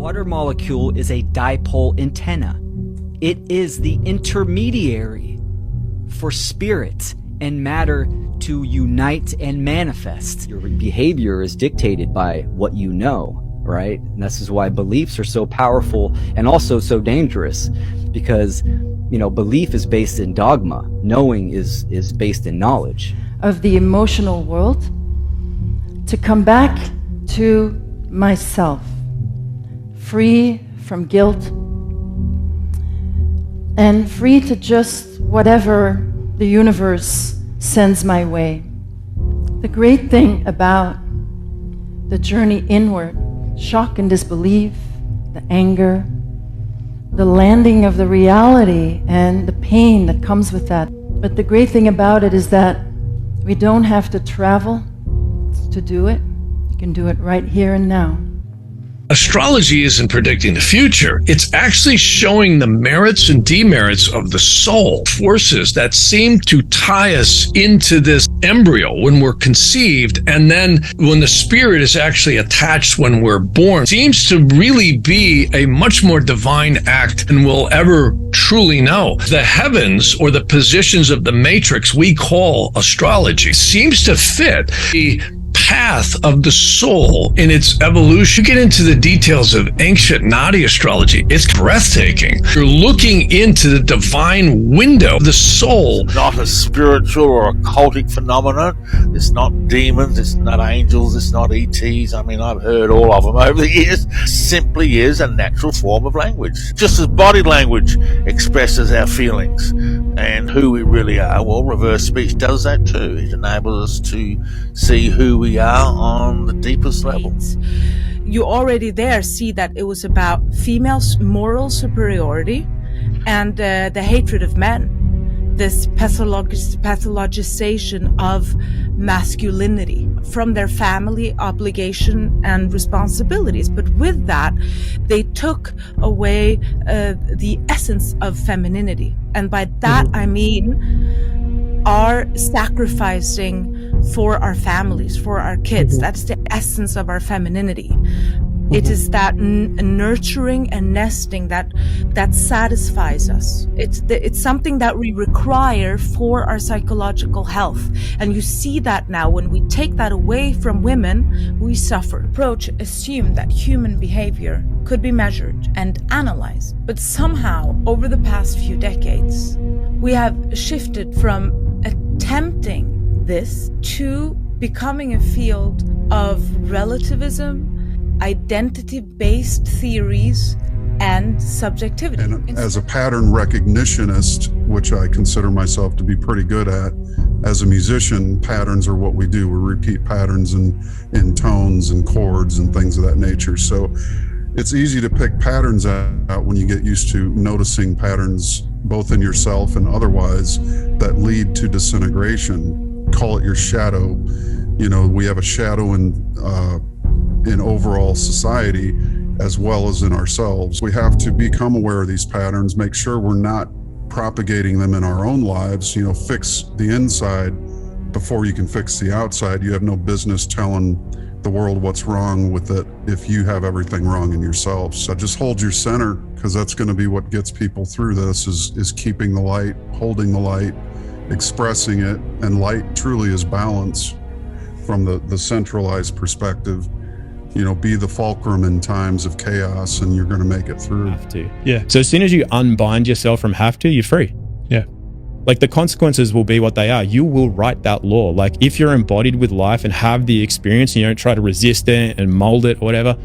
water molecule is a dipole antenna. It is the intermediary for spirit and matter to unite and manifest. Your behavior is dictated by what you know, right? And this is why beliefs are so powerful and also so dangerous, because, you know, belief is based in dogma. Knowing is based in knowledge. Of the emotional world, to come back to myself, free from guilt, and free to just whatever the universe sends my way. The great thing about the journey inward, shock and disbelief, the anger, the landing of the reality and the pain that comes with that. But the great thing about it is that we don't have to travel to do it. You can do it right here and now. Astrology isn't predicting the future. It's actually showing the merits and demerits of the soul, forces that seem to tie us into this embryo when we're conceived, and then when the spirit is actually attached when we're born. It seems to really be a much more divine act than we'll ever truly know. The heavens, or the positions of the matrix we call astrology, seems to fit the path of the soul in its evolution. You get into the details of ancient Nadi astrology, it's breathtaking. You're looking into the divine window of the soul. It's not a spiritual or occultic phenomenon. It's not demons, it's not angels, it's not ETs. I mean, I've heard all of them over the years. It simply is a natural form of language. Just as body language expresses our feelings and who we really are, well, reverse speech does that too. It enables us to see who we are on the deepest level. You already there see that it was about females' moral superiority and the hatred of men. This pathologization of masculinity from their family obligation and responsibilities. But with that, they took away the essence of femininity. And by that, I mean our sacrificing for our families, for our kids. That's the essence of our femininity. It is that nurturing and nesting that satisfies us. It's something that we require for our psychological health. And you see that now when we take that away from women, we suffer. Approach assumed that human behavior could be measured and analyzed. But somehow, over the past few decades, we have shifted from attempting this to becoming a field of relativism, identity-based theories, and subjectivity. And as a pattern recognitionist, which I consider myself to be pretty good at, as a musician, patterns are what we do. We repeat patterns in tones and chords and things of that nature. So it's easy to pick patterns out when you get used to noticing patterns both in yourself and otherwise that lead to disintegration. Call it your shadow. You know, we have a shadow in overall society as well as in ourselves. We have to become aware of these patterns, make sure we're not propagating them in our own lives. You know, fix the inside before you can fix the outside. You have no business telling the world what's wrong with it if you have everything wrong in yourself. So just hold your center, because that's going to be what gets people through this, is keeping the light, holding the light, expressing it. And light truly is balance from the centralized perspective. You know, be the fulcrum in times of chaos, and you're going to make it through. Have to. Yeah. So as soon as you unbind yourself from have to, you're free. Yeah. Like the consequences will be what they are. You will write that law. Like if you're embodied with life and have the experience and you don't try to resist it and mold it or whatever,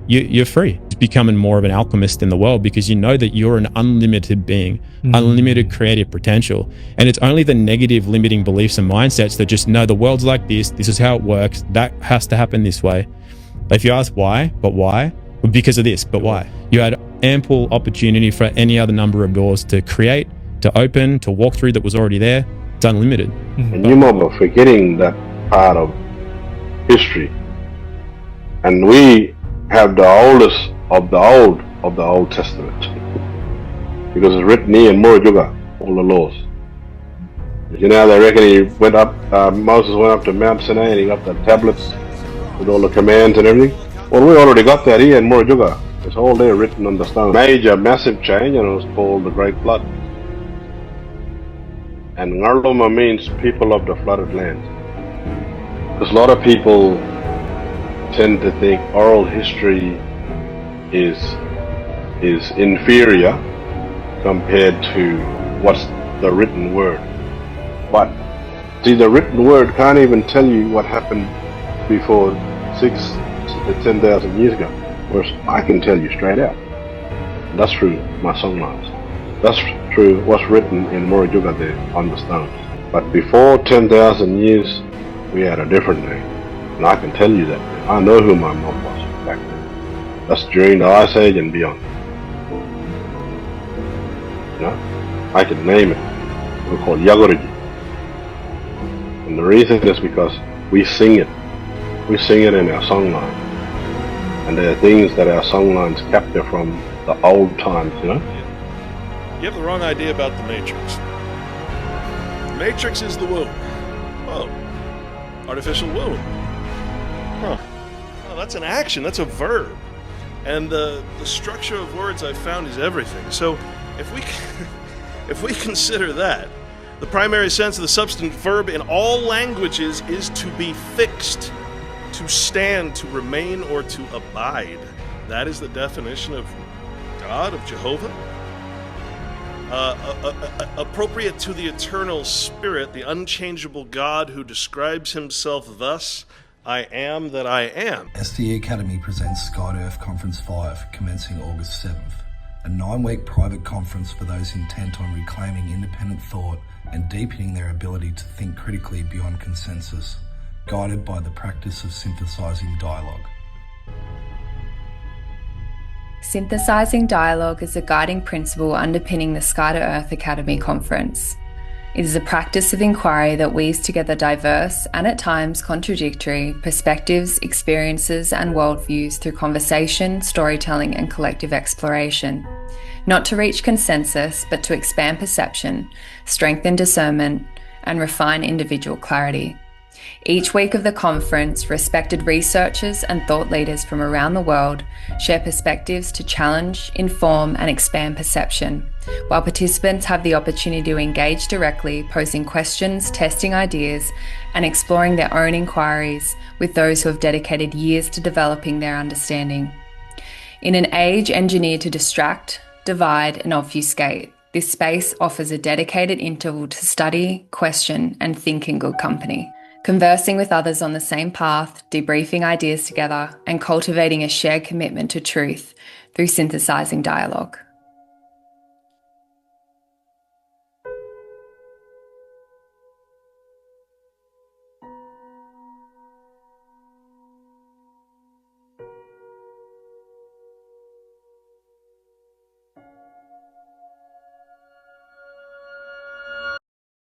you're free. It's becoming more of an alchemist in the world, because you know that you're an unlimited being, unlimited creative potential. And it's only the negative limiting beliefs and mindsets that just know the world's like this is how it works, that has to happen this way. If you ask why, but why? Well, because of this, but why? You had ample opportunity for any other number of doors to create, to open, to walk through that was already there. It's unlimited. And you are forgetting that part of history. And we have the oldest of the Old Testament, because it's written here in Murujuga, all the laws. You know, they reckon he went up, Moses went up to Mount Sinai and he got the tablets with all the commands and everything. Well, we already got that here in Murujuga. It's all there written on the stone. Major, massive change, and it was called the Great Flood. And Ngarluma means people of the flooded land. Because a lot of people tend to think oral history is inferior compared to what's the written word. But see, the written word can't even tell you what happened before 10,000 years ago. Whereas I can tell you straight out. That's through my songlines. That's through what's written in Morijuga there on the stones. But before 10,000 years, we had a different name. And I can tell you that. I know who my mom was back then. That's during the Ice Age and beyond. You know? I can name it. We're called Yagoriji. And the reason is because we sing it. We sing it in our songline. And there are things that our songlines capture from the old times, you know? You have the wrong idea about the Matrix. The Matrix is the womb. Oh, artificial womb. Huh. Oh, that's an action, that's a verb. And the structure of words I've found is everything. So if we consider that, the primary sense of the substantive verb in all languages is to be fixed, to stand, to remain, or to abide. That is the definition of God, of Jehovah. Appropriate to the eternal spirit, the unchangeable God who describes himself thus: I am that I am. STE Academy presents STE Conference 5, commencing August 7th, a 9-week private conference for those intent on reclaiming independent thought and deepening their ability to think critically beyond consensus, guided by the practice of synthesizing dialogue. Synthesizing dialogue is a guiding principle underpinning the STE Academy Conference. It is a practice of inquiry that weaves together diverse and at times contradictory perspectives, experiences, and worldviews through conversation, storytelling, and collective exploration. Not to reach consensus, but to expand perception, strengthen discernment, and refine individual clarity. Each week of the conference, respected researchers and thought leaders from around the world share perspectives to challenge, inform, and expand perception, while participants have the opportunity to engage directly, posing questions, testing ideas, and exploring their own inquiries with those who have dedicated years to developing their understanding. In an age engineered to distract, divide, and obfuscate, this space offers a dedicated interval to study, question, and think in good company. Conversing with others on the same path, debriefing ideas together, and cultivating a shared commitment to truth through synthesizing dialogue.